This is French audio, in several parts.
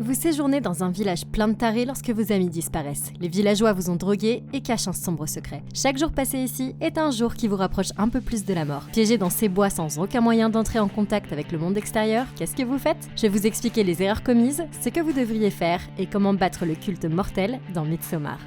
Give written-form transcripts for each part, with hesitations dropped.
Vous séjournez dans un village plein de tarés lorsque vos amis disparaissent. Les villageois vous ont drogué et cachent un sombre secret. Chaque jour passé ici est un jour qui vous rapproche un peu plus de la mort. Piégé dans ces bois sans aucun moyen d'entrer en contact avec le monde extérieur, qu'est-ce que vous faites? Je vais vous expliquer les erreurs commises, ce que vous devriez faire et comment battre le culte mortel dans Midsommar.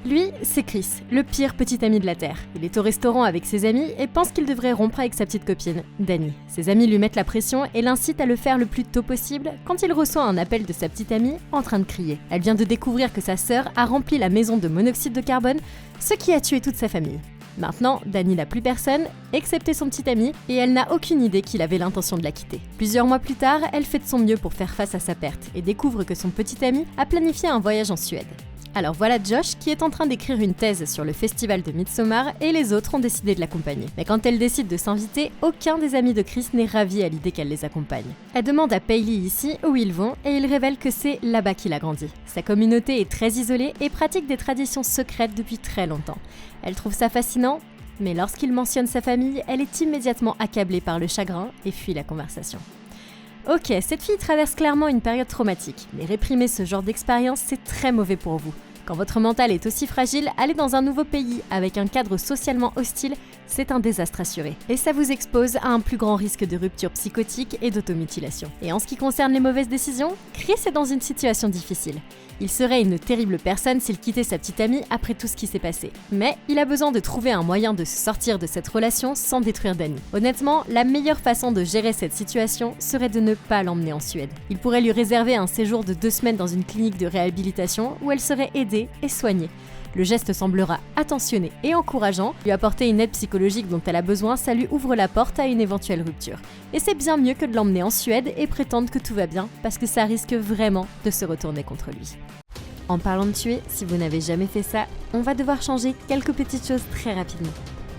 Lui, c'est Chris, le pire petit ami de la Terre. Il est au restaurant avec ses amis et pense qu'il devrait rompre avec sa petite copine, Dani. Ses amis lui mettent la pression et l'incitent à le faire le plus tôt possible quand il reçoit un appel de sa petite amie en train de crier. Elle vient de découvrir que sa sœur a rempli la maison de monoxyde de carbone, ce qui a tué toute sa famille. Maintenant, Dani n'a plus personne, excepté son petit ami, et elle n'a aucune idée qu'il avait l'intention de la quitter. Plusieurs mois plus tard, elle fait de son mieux pour faire face à sa perte et découvre que son petit ami a planifié un voyage en Suède. Alors voilà Josh qui est en train d'écrire une thèse sur le festival de Midsommar et les autres ont décidé de l'accompagner. Mais quand elle décide de s'inviter, aucun des amis de Chris n'est ravi à l'idée qu'elle les accompagne. Elle demande à Paylee ici où ils vont et il révèle que c'est là-bas qu'il a grandi. Sa communauté est très isolée et pratique des traditions secrètes depuis très longtemps. Elle trouve ça fascinant, mais lorsqu'il mentionne sa famille, elle est immédiatement accablée par le chagrin et fuit la conversation. Ok, cette fille traverse clairement une période traumatique, mais réprimer ce genre d'expérience, c'est très mauvais pour vous. Quand votre mental est aussi fragile, aller dans un nouveau pays avec un cadre socialement hostile, c'est un désastre assuré. Et ça vous expose à un plus grand risque de rupture psychotique et d'automutilation. Et en ce qui concerne les mauvaises décisions, Chris est dans une situation difficile. Il serait une terrible personne s'il quittait sa petite amie après tout ce qui s'est passé. Mais il a besoin de trouver un moyen de se sortir de cette relation sans détruire Dani. Honnêtement, la meilleure façon de gérer cette situation serait de ne pas l'emmener en Suède. Il pourrait lui réserver un séjour de 2 semaines dans une clinique de réhabilitation où elle serait aidée et soignée. Le geste semblera attentionné et encourageant, lui apporter une aide psychologique dont elle a besoin, ça lui ouvre la porte à une éventuelle rupture. Et c'est bien mieux que de l'emmener en Suède et prétendre que tout va bien, parce que ça risque vraiment de se retourner contre lui. En parlant de tuer, si vous n'avez jamais fait ça, on va devoir changer quelques petites choses très rapidement.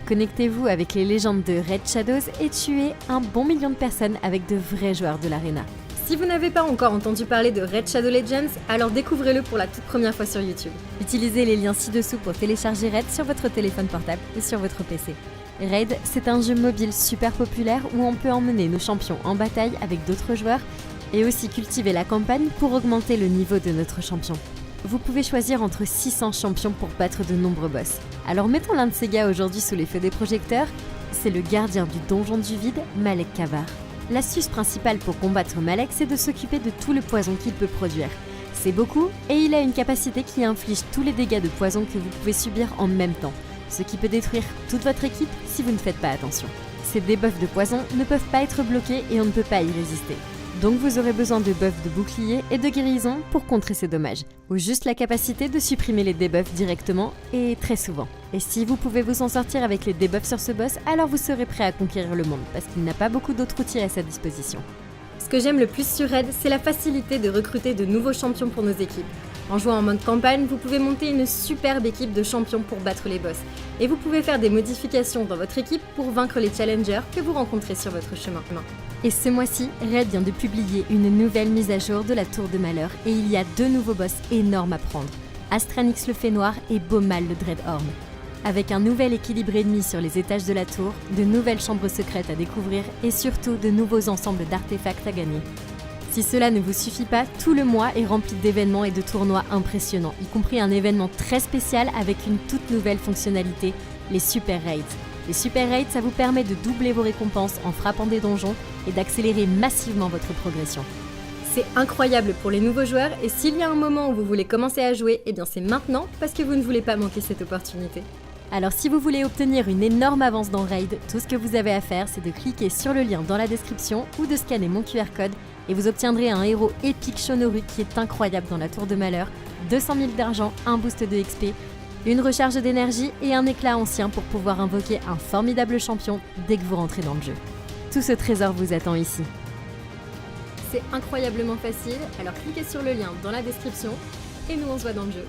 Connectez-vous avec les légendes de Red Shadows et tuez un bon million de personnes avec de vrais joueurs de l'arena. Si vous n'avez pas encore entendu parler de Red Shadow Legends, alors découvrez-le pour la toute première fois sur YouTube. Utilisez les liens ci-dessous pour télécharger Raid sur votre téléphone portable et sur votre PC. Raid, c'est un jeu mobile super populaire où on peut emmener nos champions en bataille avec d'autres joueurs et aussi cultiver la campagne pour augmenter le niveau de notre champion. Vous pouvez choisir entre 600 champions pour battre de nombreux boss. Alors mettons l'un de ces gars aujourd'hui sous les feux des projecteurs, c'est le gardien du donjon du vide, Malek Kavar. L'astuce principale pour combattre Malek, c'est de s'occuper de tout le poison qu'il peut produire. C'est beaucoup, et il a une capacité qui inflige tous les dégâts de poison que vous pouvez subir en même temps, ce qui peut détruire toute votre équipe si vous ne faites pas attention. Ces debuffs de poison ne peuvent pas être bloqués et on ne peut pas y résister. Donc vous aurez besoin de buffs de bouclier et de guérison pour contrer ces dommages, ou juste la capacité de supprimer les debuffs directement et très souvent. Et si vous pouvez vous en sortir avec les debuffs sur ce boss, alors vous serez prêt à conquérir le monde, parce qu'il n'a pas beaucoup d'autres outils à sa disposition. Ce que j'aime le plus sur Raid, c'est la facilité de recruter de nouveaux champions pour nos équipes. En jouant en mode campagne, vous pouvez monter une superbe équipe de champions pour battre les boss. Et vous pouvez faire des modifications dans votre équipe pour vaincre les challengers que vous rencontrez sur votre chemin. Et ce mois-ci, Raid vient de publier une nouvelle mise à jour de la Tour de Malheur et il y a 2 nouveaux boss énormes à prendre. Astranix le Fée Noir et Bomal le Dreadhorn. Avec un nouvel équilibre ennemi sur les étages de la tour, de nouvelles chambres secrètes à découvrir et surtout de nouveaux ensembles d'artefacts à gagner. Si cela ne vous suffit pas, tout le mois est rempli d'événements et de tournois impressionnants, y compris un événement très spécial avec une toute nouvelle fonctionnalité, les Super Raids. Les Super Raids, ça vous permet de doubler vos récompenses en frappant des donjons et d'accélérer massivement votre progression. C'est incroyable pour les nouveaux joueurs et s'il y a un moment où vous voulez commencer à jouer, eh bien c'est maintenant parce que vous ne voulez pas manquer cette opportunité. Alors si vous voulez obtenir une énorme avance dans Raid, tout ce que vous avez à faire c'est de cliquer sur le lien dans la description ou de scanner mon QR code et vous obtiendrez un héros épique Shonoru qui est incroyable dans la Tour de Malheur, 200 000 d'argent, un boost de XP, une recharge d'énergie et un éclat ancien pour pouvoir invoquer un formidable champion dès que vous rentrez dans le jeu. Tout ce trésor vous attend ici. C'est incroyablement facile, alors cliquez sur le lien dans la description et nous on se voit dans le jeu.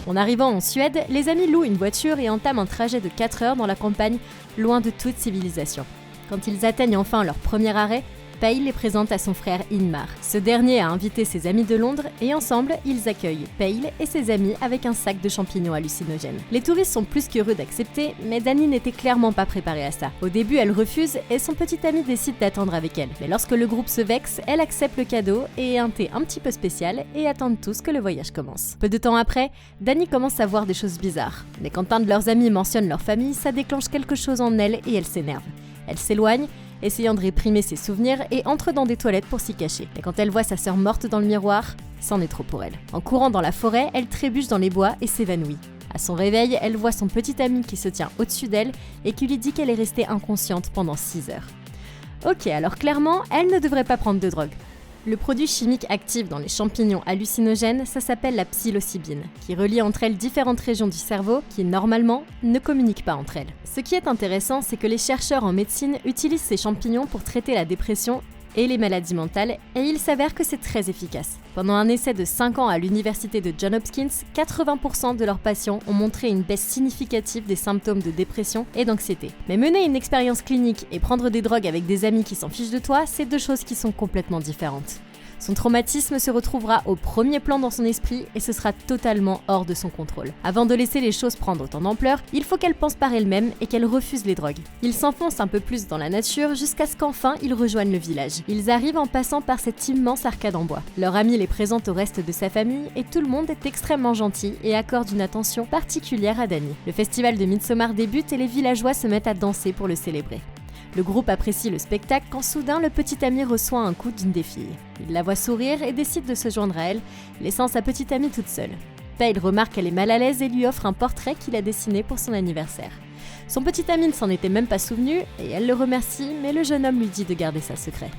En arrivant en Suède, les amis louent une voiture et entament un trajet de 4 heures dans la campagne, loin de toute civilisation. Quand ils atteignent enfin leur premier arrêt, Pale les présente à son frère Inmar. Ce dernier a invité ses amis de Londres et ensemble, ils accueillent Pale et ses amis avec un sac de champignons hallucinogènes. Les touristes sont plus qu'heureux d'accepter, mais Dani n'était clairement pas préparée à ça. Au début, elle refuse et son petit ami décide d'attendre avec elle. Mais lorsque le groupe se vexe, elle accepte le cadeau et un thé un petit peu spécial et attendent tous que le voyage commence. Peu de temps après, Dani commence à voir des choses bizarres. Mais quand un de leurs amis mentionne leur famille, ça déclenche quelque chose en elle et elle s'énerve. Elle s'éloigne, essayant de réprimer ses souvenirs et entre dans des toilettes pour s'y cacher. Et quand elle voit sa sœur morte dans le miroir, c'en est trop pour elle. En courant dans la forêt, elle trébuche dans les bois et s'évanouit. À son réveil, elle voit son petit ami qui se tient au-dessus d'elle et qui lui dit qu'elle est restée inconsciente pendant 6 heures. Ok, alors clairement, elle ne devrait pas prendre de drogue. Le produit chimique actif dans les champignons hallucinogènes, ça s'appelle la psilocybine, qui relie entre elles différentes régions du cerveau qui, normalement, ne communiquent pas entre elles. Ce qui est intéressant, c'est que les chercheurs en médecine utilisent ces champignons pour traiter la dépression et les maladies mentales, et il s'avère que c'est très efficace. Pendant un essai de 5 ans à l'université de Johns Hopkins, 80% de leurs patients ont montré une baisse significative des symptômes de dépression et d'anxiété. Mais mener une expérience clinique et prendre des drogues avec des amis qui s'en fichent de toi, c'est deux choses qui sont complètement différentes. Son traumatisme se retrouvera au premier plan dans son esprit et ce sera totalement hors de son contrôle. Avant de laisser les choses prendre autant d'ampleur, il faut qu'elle pense par elle-même et qu'elle refuse les drogues. Ils s'enfoncent un peu plus dans la nature jusqu'à ce qu'enfin ils rejoignent le village. Ils arrivent en passant par cette immense arcade en bois. Leur ami les présente au reste de sa famille et tout le monde est extrêmement gentil et accorde une attention particulière à Dani. Le festival de Midsommar débute et les villageois se mettent à danser pour le célébrer. Le groupe apprécie le spectacle quand soudain le petit ami reçoit un coup d'une des filles. Il la voit sourire et décide de se joindre à elle, laissant sa petite amie toute seule. Pale remarque qu'elle est mal à l'aise et lui offre un portrait qu'il a dessiné pour son anniversaire. Son petit ami ne s'en était même pas souvenu et elle le remercie, mais le jeune homme lui dit de garder ça secret.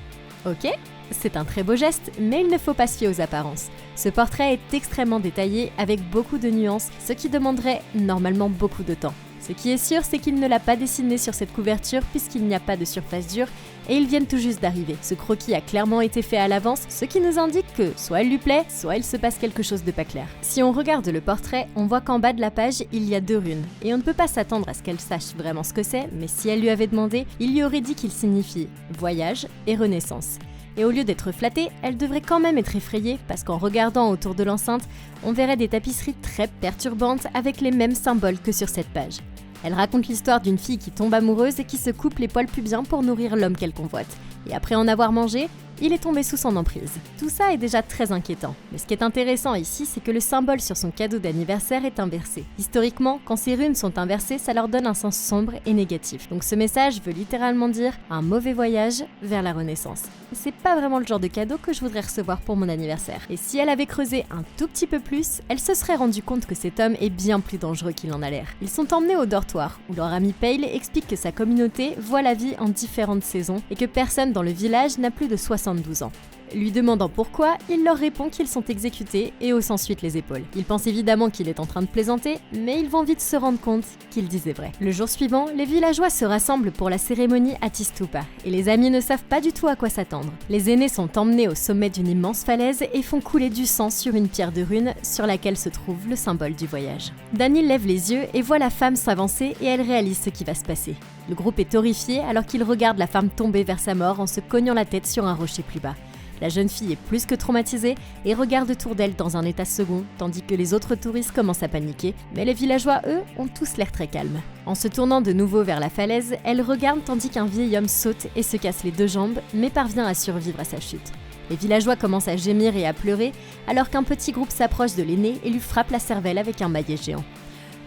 Ok, c'est un très beau geste, mais il ne faut pas se fier aux apparences. Ce portrait est extrêmement détaillé avec beaucoup de nuances, ce qui demanderait normalement beaucoup de temps. Ce qui est sûr, c'est qu'il ne l'a pas dessiné sur cette couverture puisqu'il n'y a pas de surface dure et ils viennent tout juste d'arriver. Ce croquis a clairement été fait à l'avance, ce qui nous indique que soit elle lui plaît, soit il se passe quelque chose de pas clair. Si on regarde le portrait, on voit qu'en bas de la page, il y a 2 runes. Et on ne peut pas s'attendre à ce qu'elle sache vraiment ce que c'est, mais si elle lui avait demandé, il lui aurait dit qu'il signifie voyage et renaissance. Et au lieu d'être flattée, elle devrait quand même être effrayée parce qu'en regardant autour de l'enceinte, on verrait des tapisseries très perturbantes avec les mêmes symboles que sur cette page. Elle raconte l'histoire d'une fille qui tombe amoureuse et qui se coupe les poils pubiens pour nourrir l'homme qu'elle convoite. Et après en avoir mangé, il est tombé sous son emprise. Tout ça est déjà très inquiétant. Mais ce qui est intéressant ici, c'est que le symbole sur son cadeau d'anniversaire est inversé. Historiquement, quand ces runes sont inversées, ça leur donne un sens sombre et négatif. Donc ce message veut littéralement dire un mauvais voyage vers la renaissance. C'est pas vraiment le genre de cadeau que je voudrais recevoir pour mon anniversaire. Et si elle avait creusé un tout petit peu plus, elle se serait rendue compte que cet homme est bien plus dangereux qu'il en a l'air. Ils sont emmenés au dortoir, où leur ami Pale explique que sa communauté voit la vie en différentes saisons et que personne dans le village n'a plus de 72 ans. Lui demandant pourquoi, il leur répond qu'ils sont exécutés et hausse ensuite les épaules. Ils pensent évidemment qu'il est en train de plaisanter, mais ils vont vite se rendre compte qu'il disait vrai. Le jour suivant, les villageois se rassemblent pour la cérémonie Atistupa, et les amis ne savent pas du tout à quoi s'attendre. Les aînés sont emmenés au sommet d'une immense falaise et font couler du sang sur une pierre de rune sur laquelle se trouve le symbole du voyage. Dani lève les yeux et voit la femme s'avancer et elle réalise ce qui va se passer. Le groupe est horrifié alors qu'il regarde la femme tomber vers sa mort en se cognant la tête sur un rocher plus bas. La jeune fille est plus que traumatisée et regarde autour d'elle dans un état second, tandis que les autres touristes commencent à paniquer, mais les villageois, eux, ont tous l'air très calmes. En se tournant de nouveau vers la falaise, elle regarde tandis qu'un vieil homme saute et se casse les 2 jambes, mais parvient à survivre à sa chute. Les villageois commencent à gémir et à pleurer, alors qu'un petit groupe s'approche de l'aîné et lui frappe la cervelle avec un maillet géant.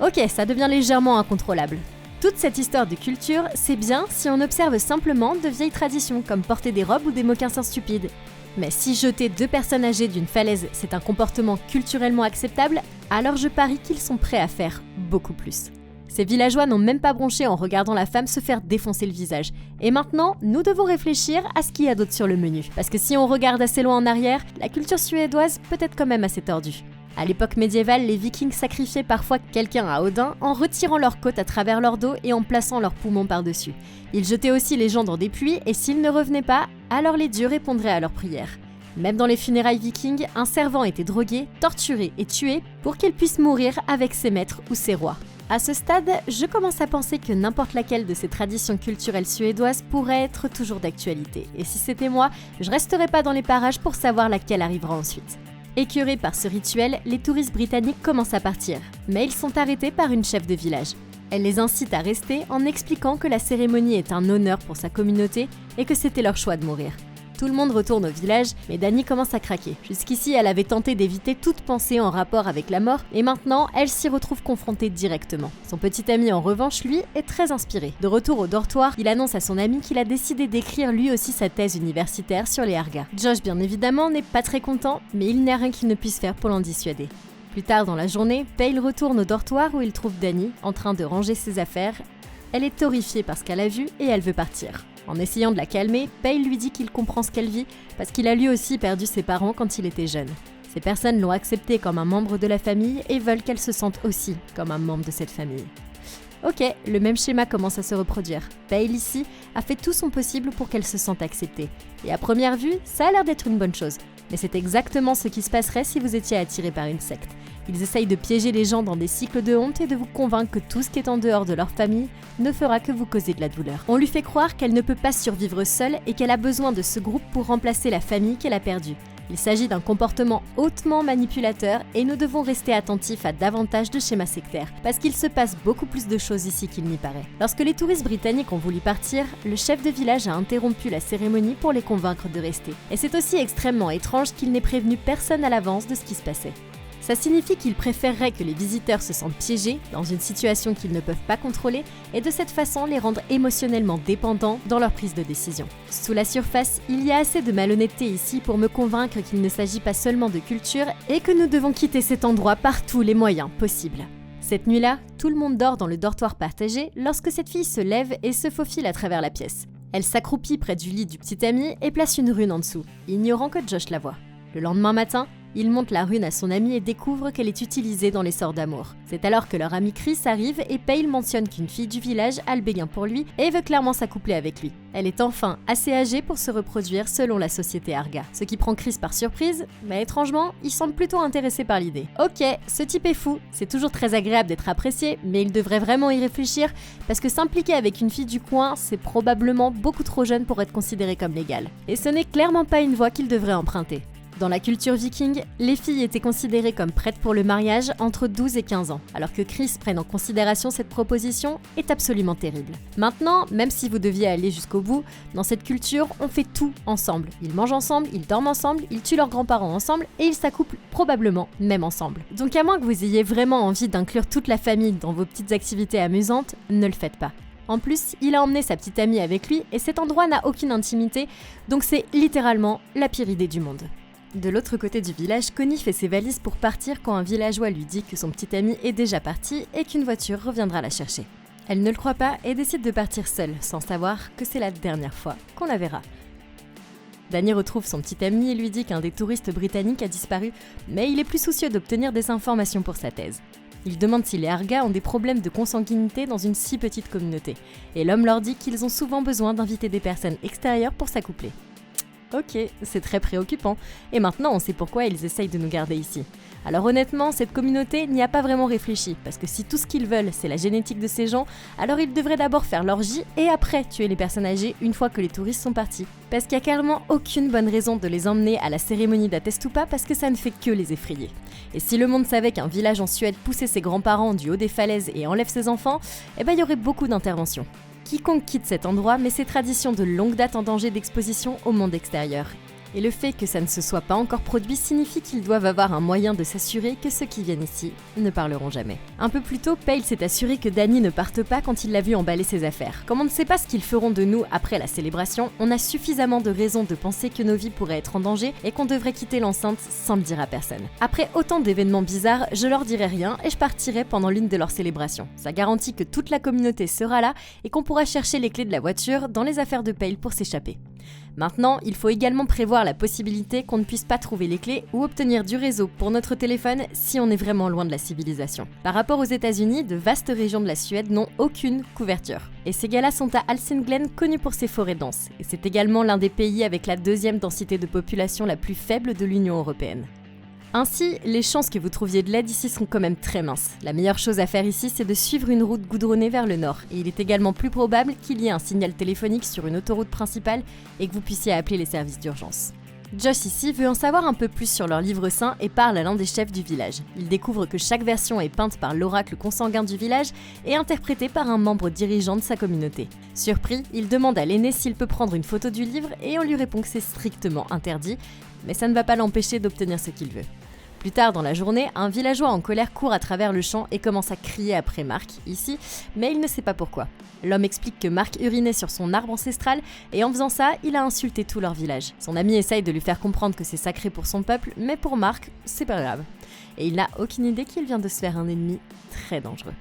Ok, ça devient légèrement incontrôlable. Toute cette histoire de culture, c'est bien si on observe simplement de vieilles traditions, comme porter des robes ou des mocassins stupides. Mais si jeter 2 personnes âgées d'une falaise, c'est un comportement culturellement acceptable, alors je parie qu'ils sont prêts à faire beaucoup plus. Ces villageois n'ont même pas bronché en regardant la femme se faire défoncer le visage. Et maintenant, nous devons réfléchir à ce qu'il y a d'autre sur le menu. Parce que si on regarde assez loin en arrière, la culture suédoise peut être quand même assez tordue. À l'époque médiévale, les Vikings sacrifiaient parfois quelqu'un à Odin en retirant leur côte à travers leur dos et en plaçant leurs poumons par-dessus. Ils jetaient aussi les gens dans des puits et s'ils ne revenaient pas, alors les dieux répondraient à leurs prières. Même dans les funérailles vikings, un servant était drogué, torturé et tué pour qu'il puisse mourir avec ses maîtres ou ses rois. À ce stade, je commence à penser que n'importe laquelle de ces traditions culturelles suédoises pourrait être toujours d'actualité. Et si c'était moi, je resterais pas dans les parages pour savoir laquelle arrivera ensuite. Écœurés par ce rituel, les touristes britanniques commencent à partir. Mais ils sont arrêtés par une chef de village. Elle les incite à rester en expliquant que la cérémonie est un honneur pour sa communauté et que c'était leur choix de mourir. Tout le monde retourne au village, mais Dani commence à craquer. Jusqu'ici, elle avait tenté d'éviter toute pensée en rapport avec la mort, et maintenant, elle s'y retrouve confrontée directement. Son petit ami, en revanche, lui, est très inspiré. De retour au dortoir, il annonce à son ami qu'il a décidé d'écrire lui aussi sa thèse universitaire sur les Hargas. Josh, bien évidemment, n'est pas très content, mais il n'y a rien qu'il ne puisse faire pour l'en dissuader. Plus tard dans la journée, Pale retourne au dortoir où il trouve Dani, en train de ranger ses affaires. Elle est horrifiée par ce qu'elle a vu et elle veut partir. En essayant de la calmer, Pale lui dit qu'il comprend ce qu'elle vit parce qu'il a lui aussi perdu ses parents quand il était jeune. Ces personnes l'ont accepté comme un membre de la famille et veulent qu'elle se sente aussi comme un membre de cette famille. Ok, le même schéma commence à se reproduire. Pale ici a fait tout son possible pour qu'elle se sente acceptée. Et à première vue, ça a l'air d'être une bonne chose. Mais c'est exactement ce qui se passerait si vous étiez attiré par une secte. Ils essayent de piéger les gens dans des cycles de honte et de vous convaincre que tout ce qui est en dehors de leur famille ne fera que vous causer de la douleur. On lui fait croire qu'elle ne peut pas survivre seule et qu'elle a besoin de ce groupe pour remplacer la famille qu'elle a perdue. Il s'agit d'un comportement hautement manipulateur et nous devons rester attentifs à davantage de schémas sectaires, parce qu'il se passe beaucoup plus de choses ici qu'il n'y paraît. Lorsque les touristes britanniques ont voulu partir, le chef de village a interrompu la cérémonie pour les convaincre de rester. Et c'est aussi extrêmement étrange qu'il n'ait prévenu personne à l'avance de ce qui se passait. Ça signifie qu'ils préféreraient que les visiteurs se sentent piégés dans une situation qu'ils ne peuvent pas contrôler et de cette façon les rendre émotionnellement dépendants dans leur prise de décision. Sous la surface, il y a assez de malhonnêteté ici pour me convaincre qu'il ne s'agit pas seulement de culture et que nous devons quitter cet endroit par tous les moyens possibles. Cette nuit-là, tout le monde dort dans le dortoir partagé lorsque cette fille se lève et se faufile à travers la pièce. Elle s'accroupit près du lit du petit ami et place une rune en dessous, ignorant que Josh la voit. Le lendemain matin, il montre la rune à son ami et découvre qu'elle est utilisée dans les sorts d'amour. C'est alors que leur ami Chris arrive et Pale mentionne qu'une fille du village a le béguin pour lui et veut clairement s'accoupler avec lui. Elle est enfin assez âgée pour se reproduire selon la société Harga. Ce qui prend Chris par surprise, mais étrangement, il semble plutôt intéressé par l'idée. Ok, ce type est fou, c'est toujours très agréable d'être apprécié, mais il devrait vraiment y réfléchir parce que s'impliquer avec une fille du coin, c'est probablement beaucoup trop jeune pour être considéré comme légal. Et ce n'est clairement pas une voie qu'il devrait emprunter. Dans la culture viking, les filles étaient considérées comme prêtes pour le mariage entre 12 et 15 ans, alors que Chris prenne en considération cette proposition est absolument terrible. Maintenant, même si vous deviez aller jusqu'au bout, dans cette culture, on fait tout ensemble. Ils mangent ensemble, ils dorment ensemble, ils tuent leurs grands-parents ensemble et ils s'accouplent probablement même ensemble. Donc à moins que vous ayez vraiment envie d'inclure toute la famille dans vos petites activités amusantes, ne le faites pas. En plus, il a emmené sa petite amie avec lui et cet endroit n'a aucune intimité, donc c'est littéralement la pire idée du monde. De l'autre côté du village, Connie fait ses valises pour partir quand un villageois lui dit que son petit ami est déjà parti et qu'une voiture reviendra la chercher. Elle ne le croit pas et décide de partir seule, sans savoir que c'est la dernière fois qu'on la verra. Dani retrouve son petit ami et lui dit qu'un des touristes britanniques a disparu, mais il est plus soucieux d'obtenir des informations pour sa thèse. Il demande si les Hargas ont des problèmes de consanguinité dans une si petite communauté, et l'homme leur dit qu'ils ont souvent besoin d'inviter des personnes extérieures pour s'accoupler. Ok, c'est très préoccupant. Et maintenant, on sait pourquoi ils essayent de nous garder ici. Alors honnêtement, cette communauté n'y a pas vraiment réfléchi, parce que si tout ce qu'ils veulent, c'est la génétique de ces gens, alors ils devraient d'abord faire l'orgie et après tuer les personnes âgées une fois que les touristes sont partis. Parce qu'il n'y a carrément aucune bonne raison de les emmener à la cérémonie d'Atestupa parce que ça ne fait que les effrayer. Et si le monde savait qu'un village en Suède poussait ses grands-parents du haut des falaises et enlève ses enfants, eh ben il y aurait beaucoup d'interventions. Quiconque quitte cet endroit met ses traditions de longue date en danger d'exposition au monde extérieur. Et le fait que ça ne se soit pas encore produit signifie qu'ils doivent avoir un moyen de s'assurer que ceux qui viennent ici ne parleront jamais. Un peu plus tôt, Pale s'est assuré que Dani ne parte pas quand il l'a vu emballer ses affaires. Comme on ne sait pas ce qu'ils feront de nous après la célébration, on a suffisamment de raisons de penser que nos vies pourraient être en danger et qu'on devrait quitter l'enceinte sans le dire à personne. Après autant d'événements bizarres, je leur dirai rien et je partirai pendant l'une de leurs célébrations. Ça garantit que toute la communauté sera là et qu'on pourra chercher les clés de la voiture dans les affaires de Pale pour s'échapper. Maintenant, il faut également prévoir la possibilité qu'on ne puisse pas trouver les clés ou obtenir du réseau pour notre téléphone si on est vraiment loin de la civilisation. Par rapport aux États-Unis, de vastes régions de la Suède n'ont aucune couverture. Et ces gars-là sont à Hälsingland, connu pour ses forêts denses. Et c'est également l'un des pays avec la deuxième densité de population la plus faible de l'Union européenne. Ainsi, les chances que vous trouviez de l'aide ici sont quand même très minces. La meilleure chose à faire ici, c'est de suivre une route goudronnée vers le nord, et il est également plus probable qu'il y ait un signal téléphonique sur une autoroute principale et que vous puissiez appeler les services d'urgence. Josh ici veut en savoir un peu plus sur leur livre saint et parle à l'un des chefs du village. Il découvre que chaque version est peinte par l'oracle consanguin du village et interprétée par un membre dirigeant de sa communauté. Surpris, il demande à l'aîné s'il peut prendre une photo du livre et on lui répond que c'est strictement interdit, mais ça ne va pas l'empêcher d'obtenir ce qu'il veut. Plus tard dans la journée, un villageois en colère court à travers le champ et commence à crier après Mark, ici, mais il ne sait pas pourquoi. L'homme explique que Mark urinait sur son arbre ancestral et en faisant ça, il a insulté tout leur village. Son ami essaye de lui faire comprendre que c'est sacré pour son peuple, mais pour Mark, c'est pas grave. Et il n'a aucune idée qu'il vient de se faire un ennemi très dangereux.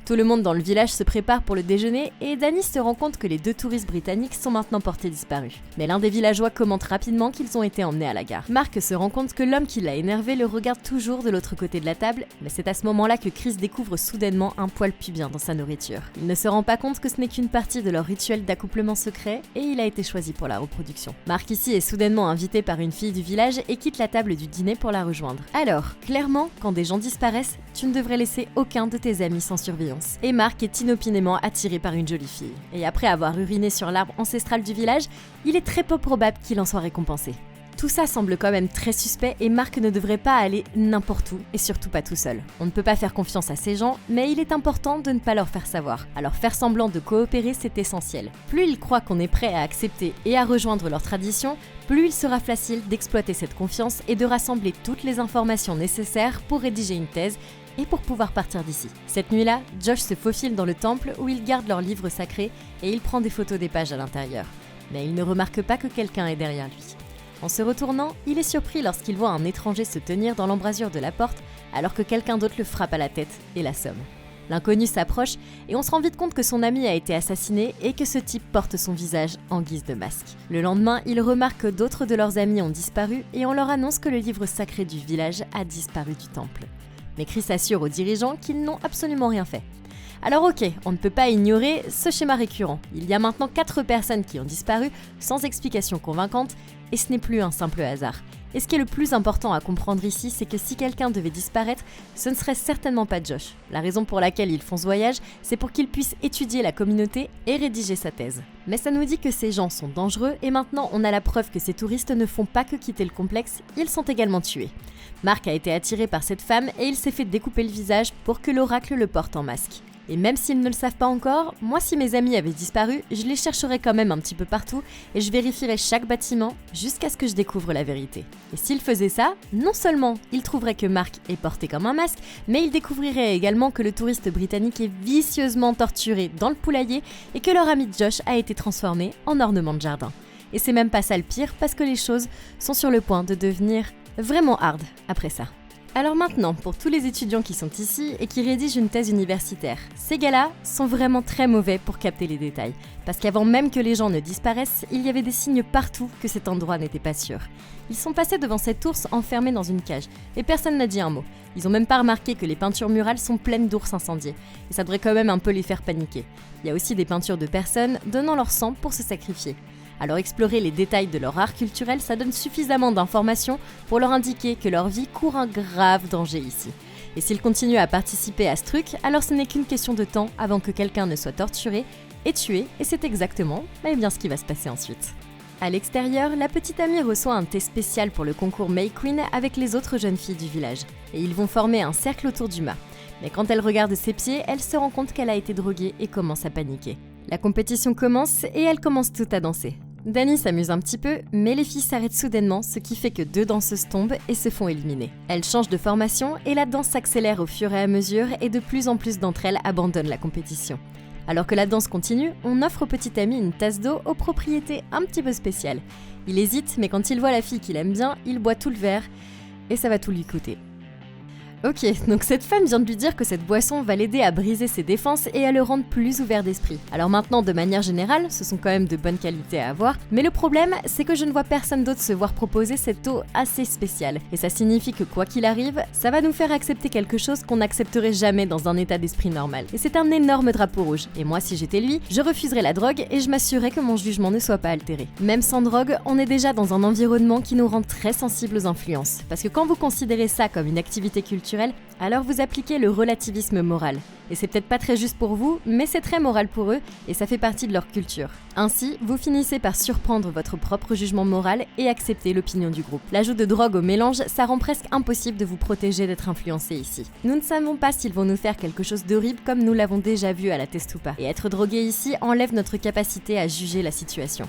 Tout le monde dans le village se prépare pour le déjeuner et Danny se rend compte que les 2 touristes britanniques sont maintenant portés disparus. Mais l'un des villageois commente rapidement qu'ils ont été emmenés à la gare. Mark se rend compte que l'homme qui l'a énervé le regarde toujours de l'autre côté de la table, mais c'est à ce moment-là que Chris découvre soudainement un poil pubien dans sa nourriture. Il ne se rend pas compte que ce n'est qu'une partie de leur rituel d'accouplement secret et il a été choisi pour la reproduction. Mark ici est soudainement invité par une fille du village et quitte la table du dîner pour la rejoindre. Alors, clairement, quand des gens disparaissent, tu ne devrais laisser aucun de tes amis sans surveillance. Et Mark est inopinément attiré par une jolie fille. Et après avoir uriné sur l'arbre ancestral du village, il est très peu probable qu'il en soit récompensé. Tout ça semble quand même très suspect et Mark ne devrait pas aller n'importe où et surtout pas tout seul. On ne peut pas faire confiance à ces gens, mais il est important de ne pas leur faire savoir. Alors faire semblant de coopérer, c'est essentiel. Plus ils croient qu'on est prêt à accepter et à rejoindre leur tradition, plus il sera facile d'exploiter cette confiance et de rassembler toutes les informations nécessaires pour rédiger une thèse et pour pouvoir partir d'ici. Cette nuit-là, Josh se faufile dans le temple où ils gardent leurs livres sacrés et il prend des photos des pages à l'intérieur. Mais il ne remarque pas que quelqu'un est derrière lui. En se retournant, il est surpris lorsqu'il voit un étranger se tenir dans l'embrasure de la porte alors que quelqu'un d'autre le frappe à la tête et l'assomme. L'inconnu s'approche et on se rend vite compte que son ami a été assassiné et que ce type porte son visage en guise de masque. Le lendemain, il remarque que d'autres de leurs amis ont disparu et on leur annonce que le livre sacré du village a disparu du temple. Mais Chris assure aux dirigeants qu'ils n'ont absolument rien fait. Alors ok, on ne peut pas ignorer ce schéma récurrent. Il y a maintenant 4 personnes qui ont disparu sans explication convaincante et ce n'est plus un simple hasard. Et ce qui est le plus important à comprendre ici, c'est que si quelqu'un devait disparaître, ce ne serait certainement pas Josh. La raison pour laquelle ils font ce voyage, c'est pour qu'ils puissent étudier la communauté et rédiger sa thèse. Mais ça nous dit que ces gens sont dangereux et maintenant on a la preuve que ces touristes ne font pas que quitter le complexe, ils sont également tués. Mark a été attiré par cette femme et il s'est fait découper le visage pour que l'oracle le porte en masque. Et même s'ils ne le savent pas encore, moi si mes amis avaient disparu, je les chercherais quand même un petit peu partout et je vérifierais chaque bâtiment jusqu'à ce que je découvre la vérité. Et s'ils faisaient ça, non seulement ils trouveraient que Mark est porté comme un masque, mais ils découvriraient également que le touriste britannique est vicieusement torturé dans le poulailler et que leur ami Josh a été transformé en ornement de jardin. Et c'est même pas ça le pire parce que les choses sont sur le point de devenir vraiment hard après ça. Alors maintenant, pour tous les étudiants qui sont ici et qui rédigent une thèse universitaire, ces gars-là sont vraiment très mauvais pour capter les détails. Parce qu'avant même que les gens ne disparaissent, il y avait des signes partout que cet endroit n'était pas sûr. Ils sont passés devant cet ours enfermé dans une cage, et personne n'a dit un mot. Ils ont même pas remarqué que les peintures murales sont pleines d'ours incendiés, et ça devrait quand même un peu les faire paniquer. Il y a aussi des peintures de personnes donnant leur sang pour se sacrifier. Alors explorer les détails de leur art culturel, ça donne suffisamment d'informations pour leur indiquer que leur vie court un grave danger ici. Et s'ils continuent à participer à ce truc, alors ce n'est qu'une question de temps avant que quelqu'un ne soit torturé et tué, et c'est exactement bien ce qui va se passer ensuite. À l'extérieur, la petite amie reçoit un thé spécial pour le concours May Queen avec les autres jeunes filles du village, et ils vont former un cercle autour du mât. Mais quand elle regarde ses pieds, elle se rend compte qu'elle a été droguée et commence à paniquer. La compétition commence et elles commencent toutes à danser. Danny s'amuse un petit peu, mais les filles s'arrêtent soudainement, ce qui fait que 2 danseuses tombent et se font éliminer. Elles changent de formation et la danse s'accélère au fur et à mesure et de plus en plus d'entre elles abandonnent la compétition. Alors que la danse continue, on offre au petit ami une tasse d'eau aux propriétés un petit peu spéciales. Il hésite, mais quand il voit la fille qu'il aime bien, il boit tout le verre et ça va tout lui coûter. Ok, donc cette femme vient de lui dire que cette boisson va l'aider à briser ses défenses et à le rendre plus ouvert d'esprit. Alors maintenant, de manière générale, ce sont quand même de bonnes qualités à avoir, mais le problème, c'est que je ne vois personne d'autre se voir proposer cette eau assez spéciale. Et ça signifie que quoi qu'il arrive, ça va nous faire accepter quelque chose qu'on n'accepterait jamais dans un état d'esprit normal. Et c'est un énorme drapeau rouge. Et moi, si j'étais lui, je refuserais la drogue et je m'assurerais que mon jugement ne soit pas altéré. Même sans drogue, on est déjà dans un environnement qui nous rend très sensibles aux influences. Parce que quand vous considérez ça comme une activité culturelle, alors vous appliquez le relativisme moral. Et c'est peut-être pas très juste pour vous, mais c'est très moral pour eux et ça fait partie de leur culture. Ainsi, vous finissez par surprendre votre propre jugement moral et accepter l'opinion du groupe. L'ajout de drogue au mélange, ça rend presque impossible de vous protéger d'être influencé ici. Nous ne savons pas s'ils vont nous faire quelque chose d'horrible comme nous l'avons déjà vu à la Testoupa. Et être drogué ici enlève notre capacité à juger la situation.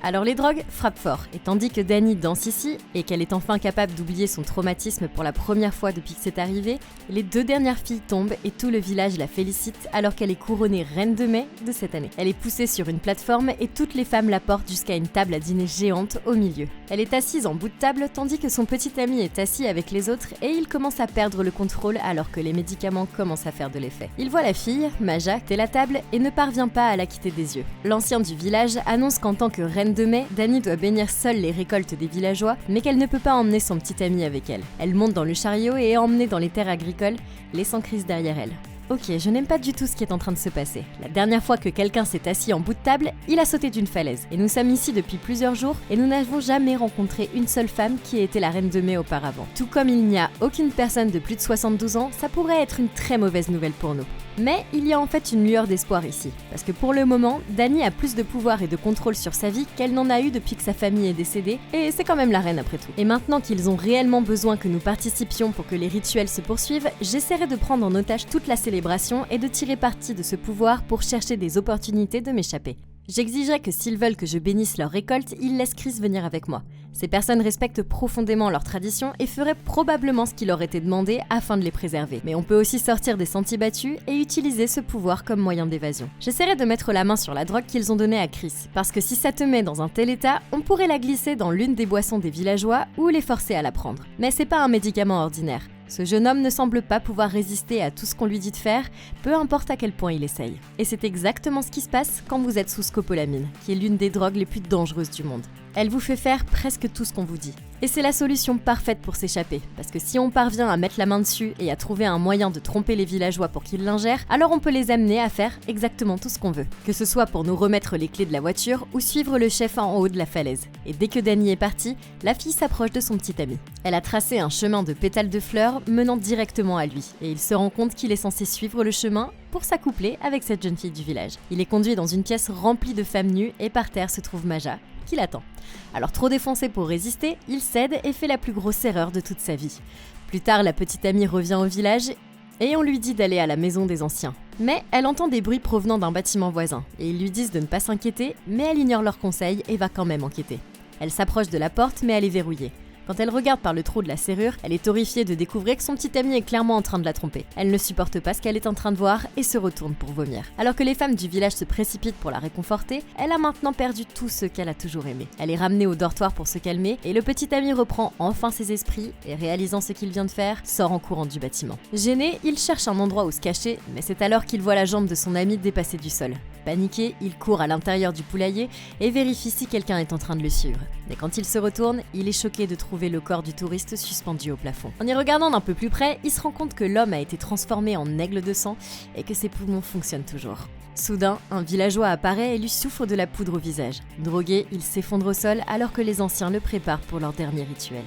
Alors les drogues frappent fort, et tandis que Dani danse ici, et qu'elle est enfin capable d'oublier son traumatisme pour la première fois depuis que c'est arrivé, les 2 dernières filles tombent et tout le village la félicite alors qu'elle est couronnée reine de mai de cette année. Elle est poussée sur une plateforme et toutes les femmes la portent jusqu'à une table à dîner géante au milieu. Elle est assise en bout de table tandis que son petit ami est assis avec les autres et il commence à perdre le contrôle alors que les médicaments commencent à faire de l'effet. Il voit la fille, Maja, quitter la table et ne parvient pas à la quitter des yeux. L'ancien du village annonce qu'en tant que reine de mai, Dani doit bénir seule les récoltes des villageois, mais qu'elle ne peut pas emmener son petit ami avec elle. Elle monte dans le chariot et est emmenée dans les terres agricoles, laissant Chris derrière elle. Ok, je n'aime pas du tout ce qui est en train de se passer. La dernière fois que quelqu'un s'est assis en bout de table, il a sauté d'une falaise. Et nous sommes ici depuis plusieurs jours et nous n'avons jamais rencontré une seule femme qui ait été la reine de mai auparavant. Tout comme il n'y a aucune personne de plus de 72 ans, ça pourrait être une très mauvaise nouvelle pour nous. Mais il y a en fait une lueur d'espoir ici. Parce que pour le moment, Dani a plus de pouvoir et de contrôle sur sa vie qu'elle n'en a eu depuis que sa famille est décédée, et c'est quand même la reine après tout. Et maintenant qu'ils ont réellement besoin que nous participions pour que les rituels se poursuivent, j'essaierai de prendre en otage toute la célébration et de tirer parti de ce pouvoir pour chercher des opportunités de m'échapper. J'exigerai que s'ils veulent que je bénisse leur récolte, ils laissent Chris venir avec moi. Ces personnes respectent profondément leurs traditions et feraient probablement ce qui leur était demandé afin de les préserver. Mais on peut aussi sortir des sentiers battus et utiliser ce pouvoir comme moyen d'évasion. J'essaierai de mettre la main sur la drogue qu'ils ont donnée à Chris, parce que si ça te met dans un tel état, on pourrait la glisser dans l'une des boissons des villageois ou les forcer à la prendre. Mais c'est pas un médicament ordinaire. Ce jeune homme ne semble pas pouvoir résister à tout ce qu'on lui dit de faire, peu importe à quel point il essaye. Et c'est exactement ce qui se passe quand vous êtes sous scopolamine, qui est l'une des drogues les plus dangereuses du monde. Elle vous fait faire presque tout ce qu'on vous dit. Et c'est la solution parfaite pour s'échapper, parce que si on parvient à mettre la main dessus et à trouver un moyen de tromper les villageois pour qu'ils l'ingèrent, alors on peut les amener à faire exactement tout ce qu'on veut. Que ce soit pour nous remettre les clés de la voiture ou suivre le chef en haut de la falaise. Et dès que Dani est partie, la fille s'approche de son petit ami. Elle a tracé un chemin de pétales de fleurs menant directement à lui, et il se rend compte qu'il est censé suivre le chemin pour s'accoupler avec cette jeune fille du village. Il est conduit dans une pièce remplie de femmes nues et par terre se trouve Maja, qui l'attend. Alors trop défoncé pour résister, il cède et fait la plus grosse erreur de toute sa vie. Plus tard, la petite amie revient au village et on lui dit d'aller à la maison des anciens. Mais elle entend des bruits provenant d'un bâtiment voisin et ils lui disent de ne pas s'inquiéter, mais elle ignore leurs conseils et va quand même enquêter. Elle s'approche de la porte mais elle est verrouillée. Quand elle regarde par le trou de la serrure, elle est horrifiée de découvrir que son petit ami est clairement en train de la tromper. Elle ne supporte pas ce qu'elle est en train de voir et se retourne pour vomir. Alors que les femmes du village se précipitent pour la réconforter, elle a maintenant perdu tout ce qu'elle a toujours aimé. Elle est ramenée au dortoir pour se calmer et le petit ami reprend enfin ses esprits et réalisant ce qu'il vient de faire, sort en courant du bâtiment. Gêné, il cherche un endroit où se cacher, mais c'est alors qu'il voit la jambe de son ami dépasser du sol. Paniqué, il court à l'intérieur du poulailler et vérifie si quelqu'un est en train de le suivre. Mais quand il se retourne, il est choqué de trouver le corps du touriste suspendu au plafond. En y regardant d'un peu plus près, il se rend compte que l'homme a été transformé en aigle de sang et que ses poumons fonctionnent toujours. Soudain, un villageois apparaît et lui souffle de la poudre au visage. Drogué, il s'effondre au sol alors que les anciens le préparent pour leur dernier rituel.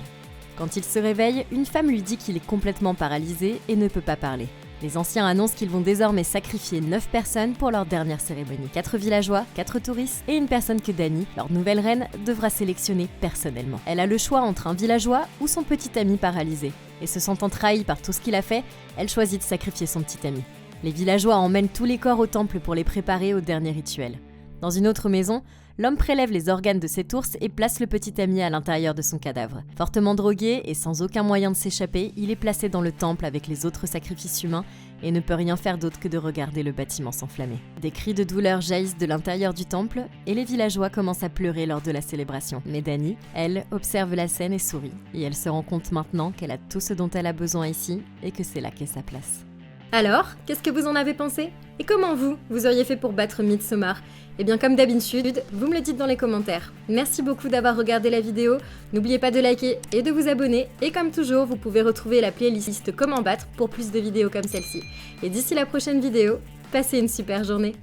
Quand il se réveille, une femme lui dit qu'il est complètement paralysé et ne peut pas parler. Les anciens annoncent qu'ils vont désormais sacrifier 9 personnes pour leur dernière cérémonie. 4 villageois, 4 touristes et une personne que Dani, leur nouvelle reine, devra sélectionner personnellement. Elle a le choix entre un villageois ou son petit ami paralysé. Et se sentant trahie par tout ce qu'il a fait, elle choisit de sacrifier son petit ami. Les villageois emmènent tous les corps au temple pour les préparer au dernier rituel. Dans une autre maison, l'homme prélève les organes de cet ours et place le petit ami à l'intérieur de son cadavre. Fortement drogué et sans aucun moyen de s'échapper, il est placé dans le temple avec les autres sacrifices humains et ne peut rien faire d'autre que de regarder le bâtiment s'enflammer. Des cris de douleur jaillissent de l'intérieur du temple et les villageois commencent à pleurer lors de la célébration. Mais Dani, elle, observe la scène et sourit. Et elle se rend compte maintenant qu'elle a tout ce dont elle a besoin ici et que c'est là qu'est sa place. Alors, qu'est-ce que vous en avez pensé? Et comment vous auriez fait pour battre Midsommar? Eh bien comme d'habitude, vous me le dites dans les commentaires. Merci beaucoup d'avoir regardé la vidéo, n'oubliez pas de liker et de vous abonner, et comme toujours, vous pouvez retrouver la playlist Comment battre pour plus de vidéos comme celle-ci. Et d'ici la prochaine vidéo, passez une super journée.